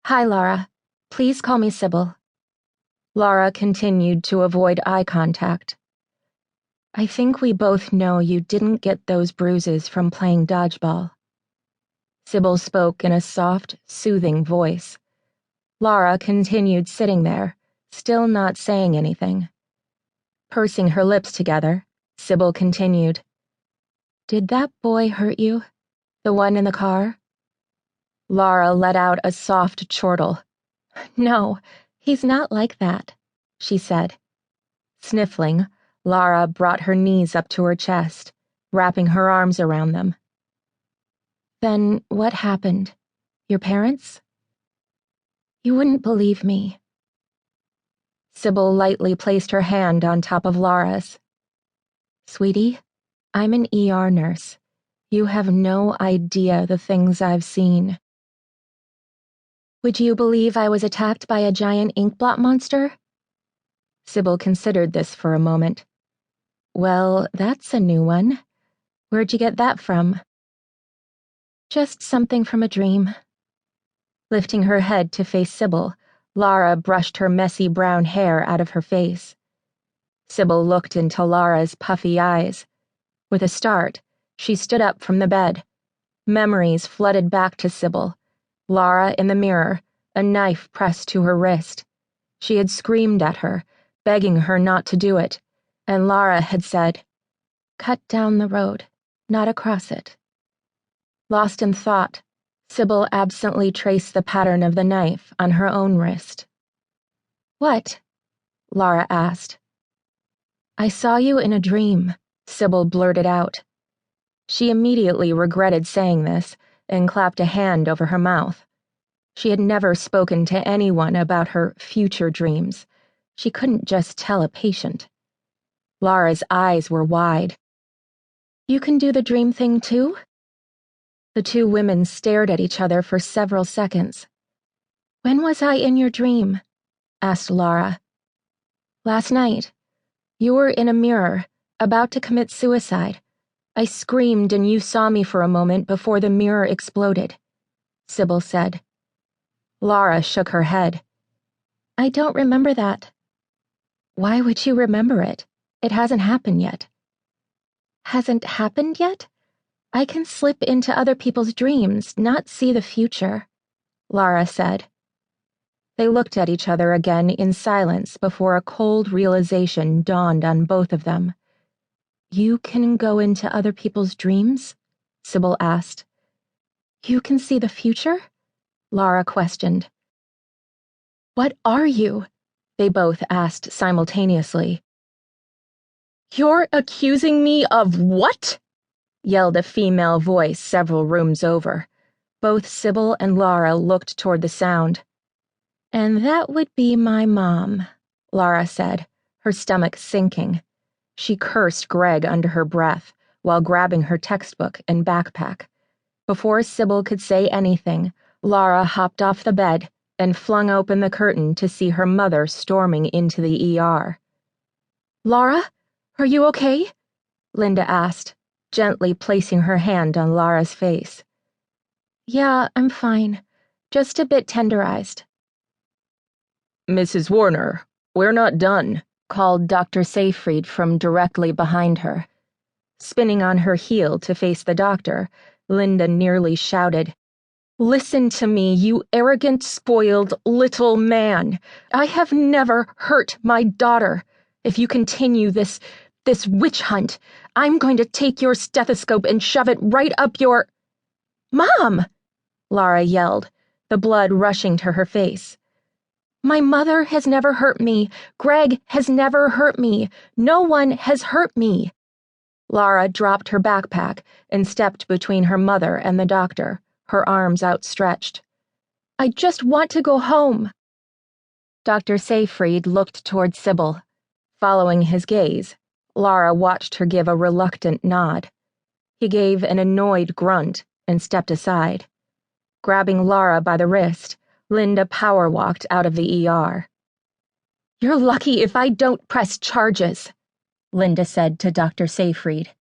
Hi, Lara. Please call me Cybil. Lara continued to avoid eye contact. I think we both know you didn't get those bruises from playing dodgeball. Cybil spoke in a soft, soothing voice. Lara continued sitting there, still not saying anything. Pursing her lips together, Cybil continued. Did that boy hurt you? The one in the car? Lara let out a soft chortle. No, he's not like that, she said. Sniffling, Lara brought her knees up to her chest, wrapping her arms around them. Then what happened? Your parents? You wouldn't believe me. Cybil lightly placed her hand on top of Lara's. Sweetie, I'm an ER nurse. You have no idea the things I've seen. Would you believe I was attacked by a giant inkblot monster? Cybil considered this for a moment. Well, that's a new one. Where'd you get that from? Just something from a dream. Lifting her head to face Cybil, Lara brushed her messy brown hair out of her face. Cybil looked into Lara's puffy eyes. With a start, she stood up from the bed. Memories flooded back to Cybil. Lara in the mirror, a knife pressed to her wrist. She had screamed at her, begging her not to do it, and Lara had said, "Cut down the road, not across it." Lost in thought, Cybil absently traced the pattern of the knife on her own wrist. What? Lara asked. I saw you in a dream, Cybil blurted out. She immediately regretted saying this and clapped a hand over her mouth. She had never spoken to anyone about her future dreams. She couldn't just tell a patient. Lara's eyes were wide. You can do the dream thing too? The two women stared at each other for several seconds. When was I in your dream? Asked Lara. Last night. You were in a mirror, about to commit suicide. I screamed and you saw me for a moment before the mirror exploded, Cybil said. Lara shook her head. I don't remember that. Why would you remember it? It hasn't happened yet. Hasn't happened yet? I can slip into other people's dreams, not see the future, Lara said. They looked at each other again in silence before a cold realization dawned on both of them. You can go into other people's dreams? Cybil asked. You can see the future? Lara questioned. What are you? They both asked simultaneously. You're accusing me of what? Yelled a female voice several rooms over. Both Cybil and Lara looked toward the sound. And that would be my mom, Lara said, her stomach sinking. She cursed Greg under her breath while grabbing her textbook and backpack. Before Cybil could say anything, Lara hopped off the bed and flung open the curtain to see her mother storming into the ER. Lara, are you okay? Linda asked, gently placing her hand on Lara's face. Yeah, I'm fine. Just a bit tenderized. Mrs. Warner, we're not done, called Dr. Seyfried from directly behind her. Spinning on her heel to face the doctor, Linda nearly shouted, Listen to me, you arrogant, spoiled little man. I have never hurt my daughter. If you continue this witch hunt, I'm going to take your stethoscope and shove it right up your... Mom! Lara yelled, the blood rushing to her face. My mother has never hurt me. Greg has never hurt me. No one has hurt me. Lara dropped her backpack and stepped between her mother and the doctor, her arms outstretched. I just want to go home. Dr. Seyfried looked toward Cybil. Following his gaze, Lara watched her give a reluctant nod. He gave an annoyed grunt and stepped aside. Grabbing Lara by the wrist, Linda power-walked out of the ER. You're lucky if I don't press charges, Linda said to Dr. Seyfried.